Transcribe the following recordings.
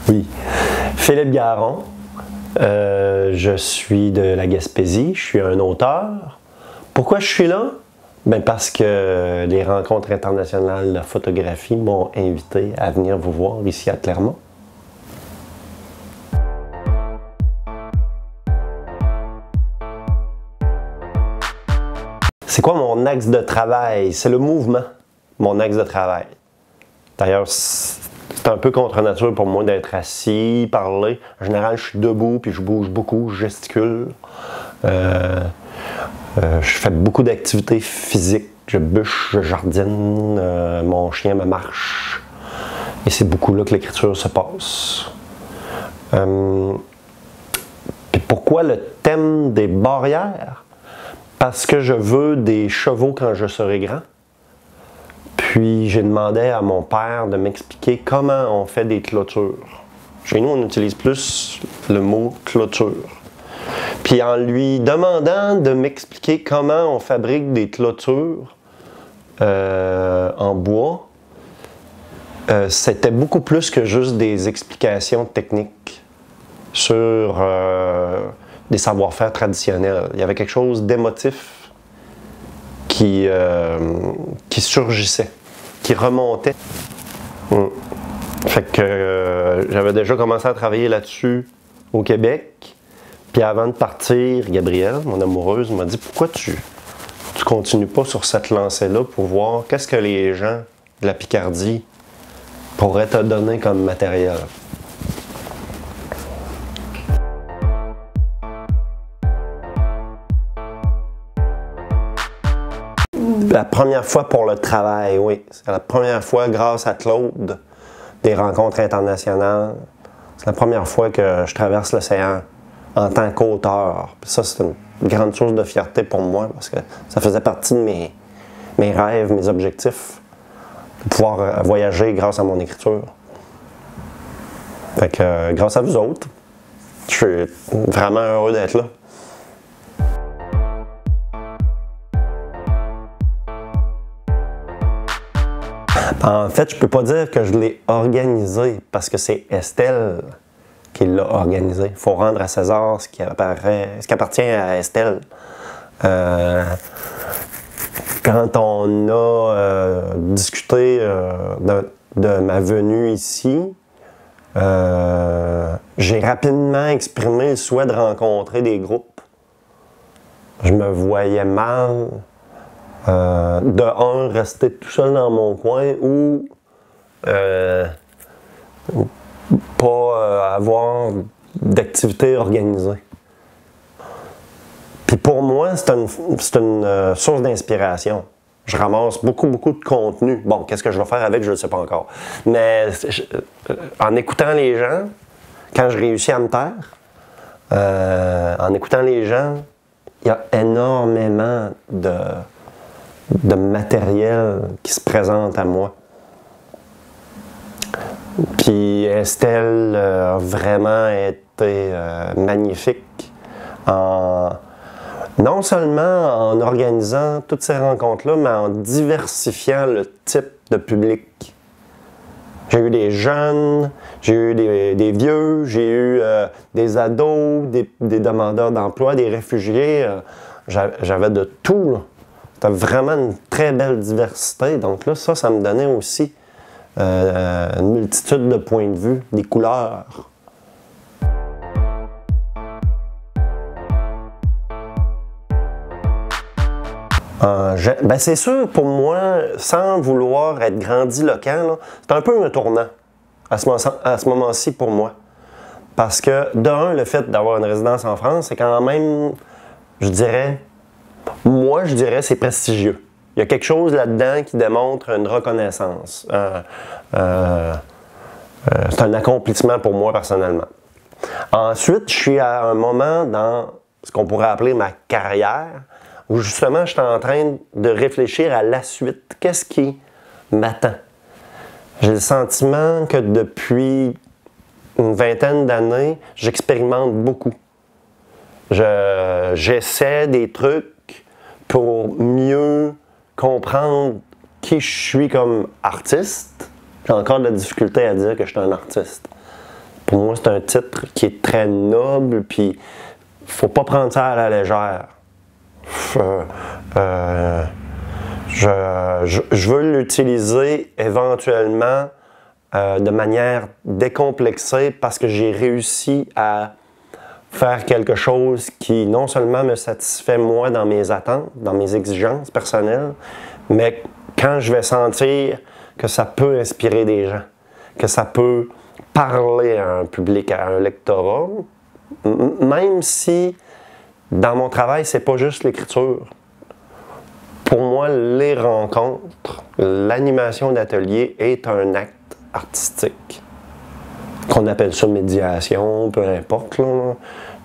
Oui. Philippe Garon, je suis de la Gaspésie, je suis un auteur. Pourquoi je suis là? Ben parce que les rencontres internationales de la photographie m'ont invité à venir vous voir ici à Clermont. C'est quoi mon axe de travail? C'est le mouvement, mon axe de travail. D'ailleurs, c'est un peu contre nature pour moi d'être assis, parler. En général, je suis debout, puis je bouge beaucoup, je gesticule. Je fais beaucoup d'activités physiques. Je bûche, je jardine, mon chien me marche. Et c'est beaucoup là que l'écriture se passe. Puis pourquoi le thème des barrières? Parce que je veux des chevaux quand je serai grand. Puis j'ai demandé à mon père de m'expliquer comment on fait des clôtures. Chez nous, on utilise plus le mot clôture. Puis en lui demandant de m'expliquer comment on fabrique des clôtures en bois, c'était beaucoup plus que juste des explications techniques sur des savoir-faire traditionnels. Il y avait quelque chose d'émotif qui surgissait, qui remontait. Fait que j'avais déjà commencé à travailler là-dessus au Québec. Puis avant de partir, Gabrielle, mon amoureuse, m'a dit « Pourquoi tu continues pas sur cette lancée-là pour voir qu'est-ce que les gens de la Picardie pourraient te donner comme matériel? » La première fois pour le travail, oui. C'est la première fois, grâce à Claude, des rencontres internationales. C'est la première fois que je traverse l'océan en tant qu'auteur. Ça, c'est une grande source de fierté pour moi parce que ça faisait partie de mes rêves, mes objectifs, de pouvoir voyager grâce à mon écriture. Fait que, grâce à vous autres, je suis vraiment heureux d'être là. En fait, je peux pas dire que je l'ai organisé parce que c'est Estelle qui l'a organisé. Il faut rendre à César ce qui appartient à Estelle. Quand on a discuté de ma venue ici, j'ai rapidement exprimé le souhait de rencontrer des groupes. Je me voyais mal. Rester tout seul dans mon coin ou pas avoir d'activité organisée. Puis pour moi, c'est une source d'inspiration. Je ramasse beaucoup de contenu. Bon, qu'est-ce que je vais faire avec, je ne sais pas encore. Mais en écoutant les gens, quand je réussis à me taire, en écoutant les gens, il y a énormément de matériel qui se présente à moi. Puis Estelle a vraiment été magnifique non seulement en organisant toutes ces rencontres-là, mais en diversifiant le type de public. J'ai eu des jeunes, j'ai eu des vieux, j'ai eu des ados, des demandeurs d'emploi, des réfugiés. J'avais de tout, là. C'était vraiment une très belle diversité. Donc là, ça me donnait aussi une multitude de points de vue, des couleurs. Ben c'est sûr, pour moi, sans vouloir être grandiloquent, c'est un peu un tournant à ce moment-ci pour moi. Parce que, d'un, le fait d'avoir une résidence en France, c'est quand même, je dirais, c'est prestigieux. Il y a quelque chose là-dedans qui démontre une reconnaissance. C'est un accomplissement pour moi personnellement. Ensuite, je suis à un moment dans ce qu'on pourrait appeler ma carrière, où justement je suis en train de réfléchir à la suite. Qu'est-ce qui m'attend? J'ai le sentiment que depuis une vingtaine d'années, j'expérimente beaucoup. J'essaie des trucs pour mieux comprendre qui je suis comme artiste. J'ai encore de la difficulté à dire que je suis un artiste. Pour moi, c'est un titre qui est très noble, puis faut pas prendre ça à la légère. Je veux l'utiliser éventuellement de manière décomplexée parce que j'ai réussi à faire quelque chose qui non seulement me satisfait moi dans mes attentes, dans mes exigences personnelles, mais quand je vais sentir que ça peut inspirer des gens, que ça peut parler à un public, à un lectorat, même si dans mon travail, c'est pas juste l'écriture. Pour moi, les rencontres, l'animation d'atelier est un acte artistique. Qu'on appelle ça médiation, peu importe.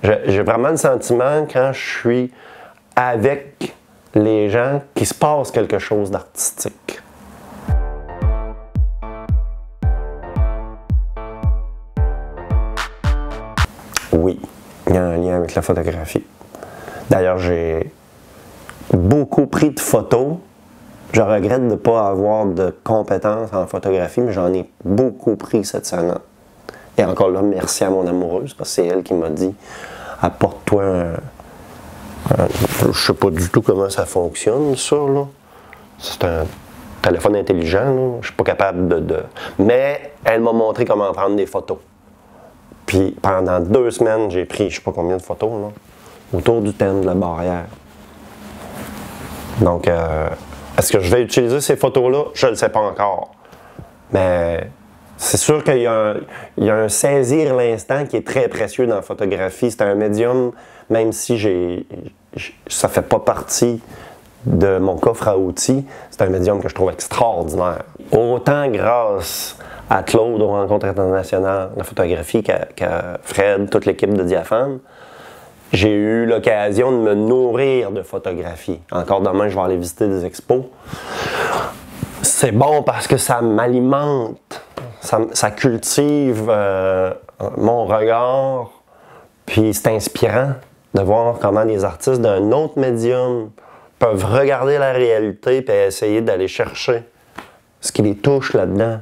J'ai vraiment le sentiment, quand je suis avec les gens, qu'il se passe quelque chose d'artistique. Oui, il y a un lien avec la photographie. D'ailleurs, j'ai beaucoup pris de photos. Je regrette de ne pas avoir de compétences en photographie, mais j'en ai beaucoup pris cette semaine. Et encore là, merci à mon amoureuse, parce que c'est elle qui m'a dit « Apporte-toi un... » Je sais pas du tout comment ça fonctionne, ça, là. C'est un téléphone intelligent, là. Je suis pas capable de... Mais elle m'a montré comment prendre des photos. Puis pendant 2 semaines, j'ai pris je sais pas combien de photos, là, autour du thème de la barrière. Donc, est-ce que je vais utiliser ces photos-là? Je ne le sais pas encore. Mais c'est sûr qu'il y a un saisir l'instant qui est très précieux dans la photographie. C'est un médium, même si ça ne fait pas partie de mon coffre à outils, c'est un médium que je trouve extraordinaire. Autant grâce à Claude aux Rencontres internationales de la photographie qu'à Fred, toute l'équipe de Diaphane, j'ai eu l'occasion de me nourrir de photographie. Encore demain, je vais aller visiter des expos. C'est bon parce que ça m'alimente, ça cultive mon regard, puis c'est inspirant de voir comment les artistes d'un autre médium peuvent regarder la réalité et essayer d'aller chercher ce qui les touche là-dedans.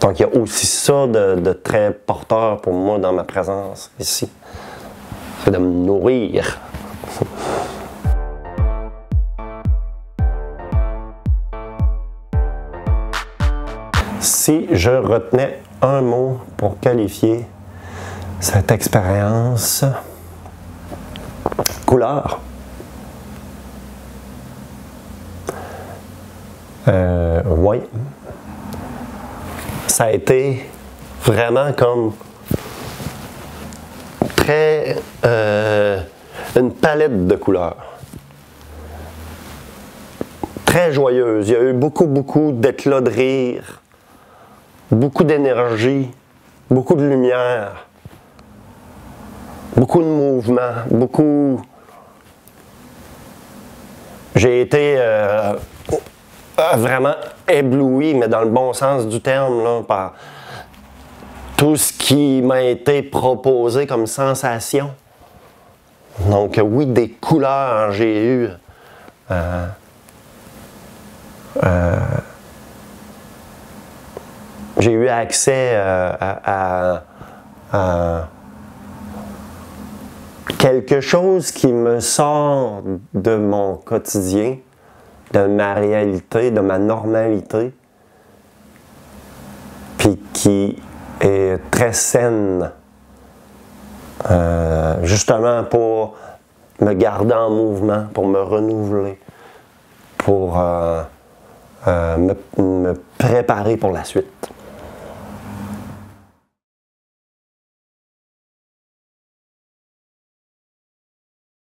Donc, il y a aussi ça de très porteur pour moi dans ma présence ici. C'est de me nourrir. Si je retenais un mot pour qualifier cette expérience, couleur. Oui. Ça a été vraiment comme très une palette de couleurs. Très joyeuse. Il y a eu beaucoup d'éclats de rire, beaucoup d'énergie, beaucoup de lumière, beaucoup de mouvement, beaucoup... J'ai été vraiment ébloui, mais dans le bon sens du terme, là, par tout ce qui m'a été proposé comme sensation. Donc oui, des couleurs, j'ai eu accès à quelque chose qui me sort de mon quotidien, de ma réalité, de ma normalité, puis qui est très saine, justement pour me garder en mouvement, pour me renouveler, pour me préparer pour la suite.